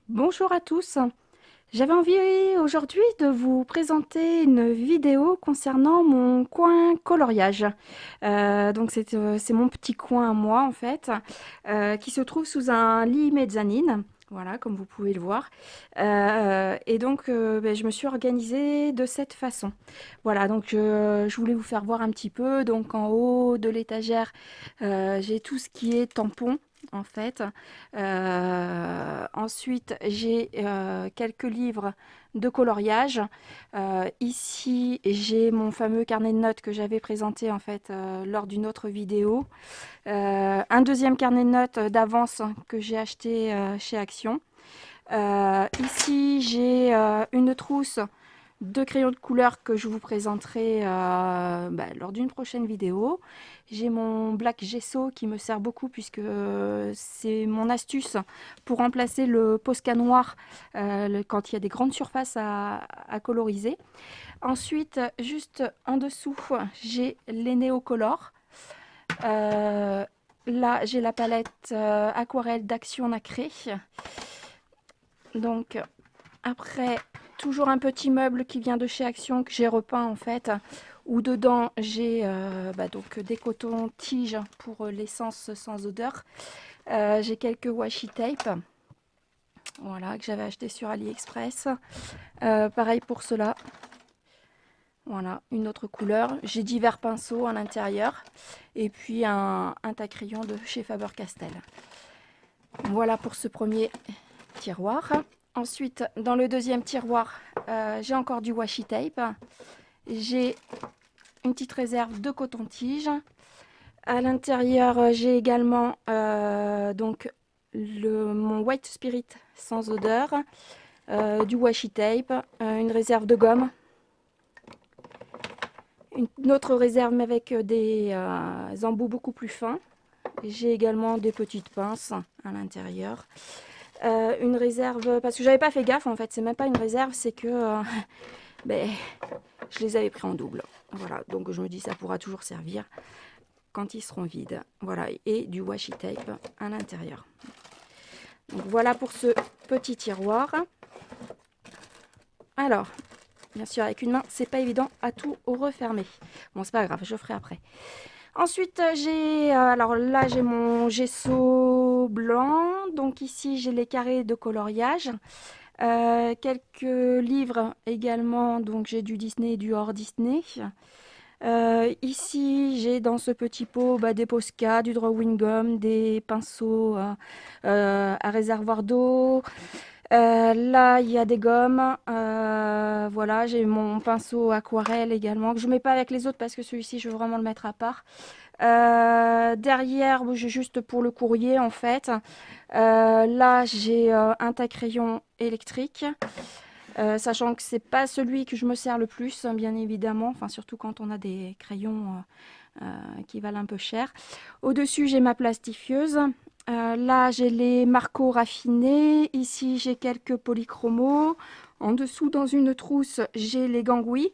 Bonjour à tous. J'avais envie aujourd'hui de vous présenter une vidéo concernant mon coin coloriage. C'est mon petit coin à moi en fait, qui se trouve sous un lit mezzanine. Voilà, comme vous pouvez le voir. Je me suis organisée de cette façon. Voilà, je voulais vous faire voir un petit peu. Donc en haut de l'étagère, j'ai tout ce qui est tampon en fait. Ensuite, j'ai quelques livres de coloriage. Ici, j'ai mon fameux carnet de notes que j'avais présenté en fait lors d'une autre vidéo. Un deuxième carnet de notes d'avance que j'ai acheté chez Action. Ici, j'ai une trousse de crayons de couleur que je vous présenterai lors d'une prochaine vidéo. J'ai mon black gesso qui me sert beaucoup puisque c'est mon astuce pour remplacer le Posca noir quand il y a des grandes surfaces à coloriser. Ensuite, juste en dessous, j'ai les néocolores. Euh, Là, j'ai la palette aquarelle d'Action Nacré. Donc, après, toujours un petit meuble qui vient de chez Action que j'ai repeint en fait, où dedans j'ai des cotons-tiges pour l'essence sans odeur. J'ai quelques washi tape, voilà, que j'avais acheté sur AliExpress. Pareil pour cela. Voilà, une autre couleur. J'ai divers pinceaux à l'intérieur. Et puis un taille-crayon de chez Faber-Castell. Voilà pour ce premier tiroir. Ensuite, dans le deuxième tiroir, j'ai encore du washi tape. J'ai une petite réserve de coton-tige. À l'intérieur, j'ai également mon White Spirit sans odeur, du washi tape, une réserve de gomme, une autre réserve mais avec des embouts beaucoup plus fins. J'ai également des petites pinces à l'intérieur. Une réserve, parce que j'avais pas fait gaffe en fait, c'est même pas une réserve, c'est que ben, je les avais pris en double. Voilà, donc je me dis ça pourra toujours servir quand ils seront vides. Voilà, et du washi tape à l'intérieur. Donc voilà pour ce petit tiroir. Alors, bien sûr, avec une main, c'est pas évident à tout refermer. Bon, c'est pas grave, je ferai après. Ensuite, alors là, j'ai mon gesso blanc. Donc ici, j'ai les carrés de coloriage. Quelques livres également. Donc j'ai du Disney et du hors Disney. Ici, j'ai dans ce petit pot des Posca, du drawing gum, des pinceaux à réservoir d'eau. Là, il y a des gommes. Voilà, j'ai mon pinceau aquarelle également, que je ne mets pas avec les autres parce que celui-ci, je veux vraiment le mettre à part. Derrière, j'ai juste pour le courrier en fait. Là, j'ai un taille-crayon électrique. Sachant que c'est pas celui que je me sers le plus, hein, bien évidemment, enfin surtout quand on a des crayons qui valent un peu cher. Au-dessus, j'ai ma plastifieuse. Là, j'ai les marcos raffinés. Ici, j'ai quelques polychromos. En dessous, dans une trousse, j'ai les gangouis.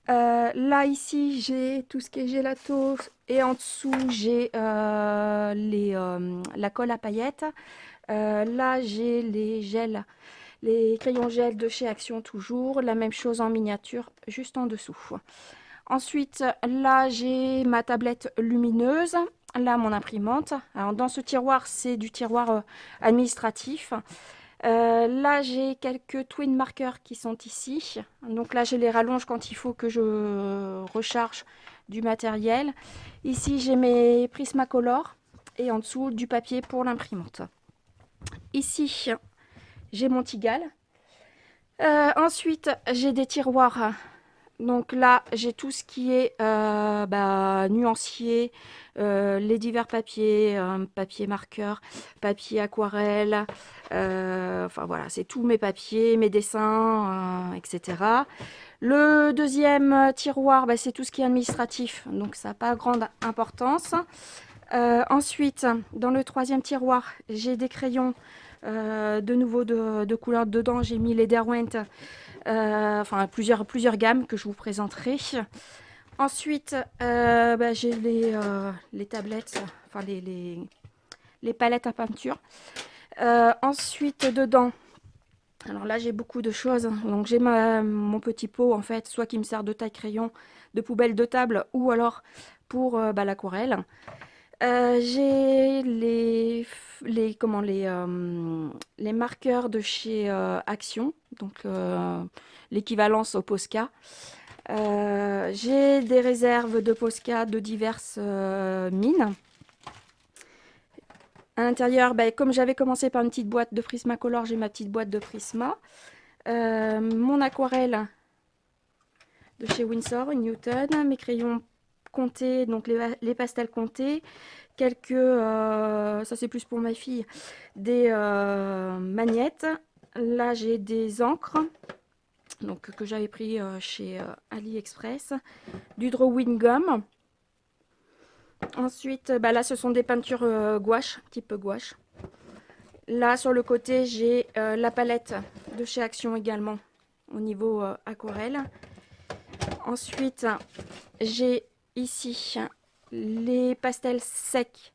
Là, ici, j'ai tout ce qui est gelato. Et en dessous, j'ai la colle à paillettes. Là, j'ai les crayons gel de chez Action toujours. La même chose en miniature, juste en dessous. Ensuite, là, j'ai ma tablette lumineuse. Là, mon imprimante. Alors, dans ce tiroir, c'est du tiroir administratif. Là, j'ai quelques twin markers qui sont ici. Donc là, je les rallonge quand il faut que je recharge du matériel. Ici, j'ai mes Prismacolor et en dessous, du papier pour l'imprimante. Ici, j'ai mon Tigal. Ensuite, j'ai des tiroirs. Donc là, j'ai tout ce qui est nuancier, les divers papiers, papier marqueur, papier aquarelle. Enfin voilà, c'est tous mes papiers, mes dessins, etc. Le deuxième tiroir, c'est tout ce qui est administratif, donc ça n'a pas grande importance. Ensuite, dans le troisième tiroir, j'ai des crayons de nouveau de couleur dedans. J'ai mis les Derwent, enfin plusieurs gammes que je vous présenterai. Ensuite, j'ai les tablettes, enfin les palettes à peinture. Ensuite, dedans, Alors là, j'ai beaucoup de choses. Donc j'ai mon petit pot, en fait, soit qui me sert de taille-crayon, de poubelle de table, ou alors pour l'aquarelle. J'ai les marqueurs de chez Action, donc l'équivalence au Posca. J'ai des réserves de Posca de diverses mines. À l'intérieur, comme j'avais commencé par une petite boîte de Prismacolor, j'ai ma petite boîte de Prisma. Mon aquarelle de chez Winsor, une Newton. Mes crayons comptés, donc les pastels comptés. Quelques, ça c'est plus pour ma fille, des magnettes. Là, j'ai des encres donc, que j'avais pris chez AliExpress. Du drawing gum. Ensuite, là, ce sont des peintures gouache, type gouache. Là, sur le côté, j'ai la palette de chez Action également, au niveau aquarelle. Ensuite, j'ai ici les pastels secs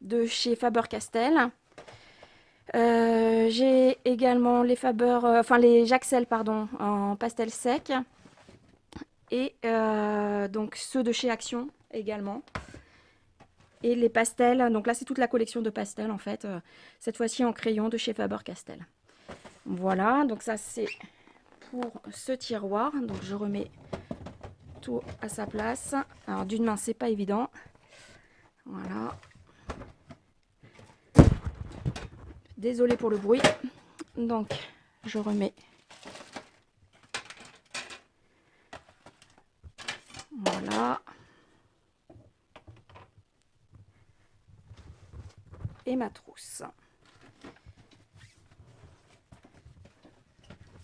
de chez Faber-Castell. J'ai également les les Jaxel, pardon, en pastel sec. Et donc ceux de chez Action également. Et les pastels, donc là c'est toute la collection de pastels en fait, cette fois-ci en crayon de chez Faber-Castell. Voilà, donc ça c'est pour ce tiroir. Donc je remets tout à sa place. Alors d'une main c'est pas évident. Voilà. Désolée pour le bruit. Donc je remets. Voilà. Et ma trousse.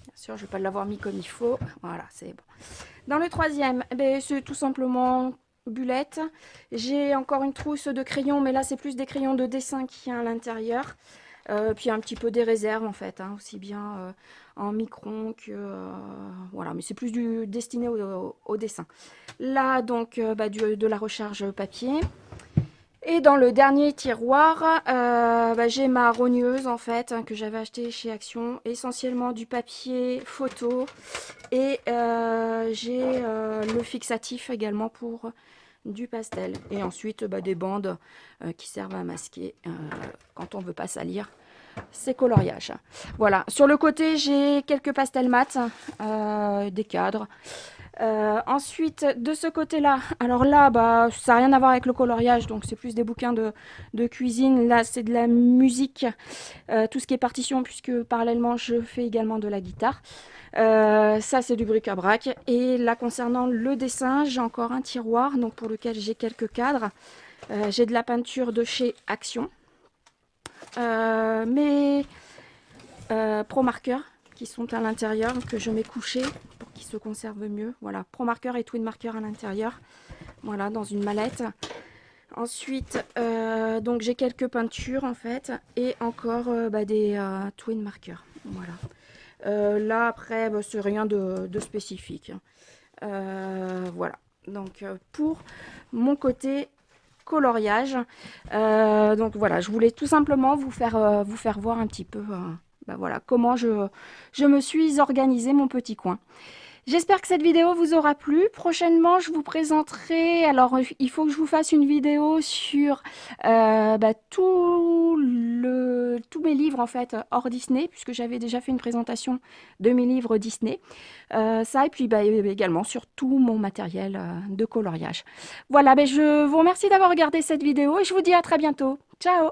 Bien sûr, je ne vais pas l'avoir mis comme il faut. Voilà, c'est bon. Dans le troisième, c'est tout simplement bullette. J'ai encore une trousse de crayons, mais là, c'est plus des crayons de dessin qui y a à l'intérieur. Puis un petit peu des réserves, en fait, hein, aussi bien en micron que... voilà, mais c'est plus destiné au dessin. Là, donc, de la recharge papier. Et dans le dernier tiroir, j'ai ma rogneuse en fait, hein, que j'avais acheté chez Action, essentiellement du papier photo. Et j'ai le fixatif également pour du pastel. Et ensuite des bandes qui servent à masquer quand on ne veut pas salir ces coloriages. Voilà, sur le côté j'ai quelques pastels mat, des cadres. Ensuite, de ce côté-là, alors là, ça n'a rien à voir avec le coloriage, donc c'est plus des bouquins de cuisine. Là, c'est de la musique, tout ce qui est partition, puisque parallèlement, je fais également de la guitare. Ça, c'est du bric-à-brac. Et là, concernant le dessin, j'ai encore un tiroir, donc pour lequel j'ai quelques cadres. J'ai de la peinture de chez Action. Mes Pro Marker qui sont à l'intérieur, que je mets couchés pour qu'ils se conservent mieux. Voilà, Pro Marker et Twin Marker à l'intérieur. Voilà, dans une mallette. Ensuite, donc j'ai quelques peintures en fait, et encore des Twin Markers. Voilà. Là après, c'est rien de spécifique. Voilà. Donc pour mon côté coloriage, donc voilà, je voulais tout simplement vous faire voir un petit peu. Voilà, comment je me suis organisé mon petit coin. J'espère que cette vidéo vous aura plu. Prochainement, je vous présenterai... Alors, il faut que je vous fasse une vidéo sur tous mes livres, en fait, hors Disney, puisque j'avais déjà fait une présentation de mes livres Disney. Ça, et puis également sur tout mon matériel de coloriage. Voilà, je vous remercie d'avoir regardé cette vidéo et je vous dis à très bientôt. Ciao!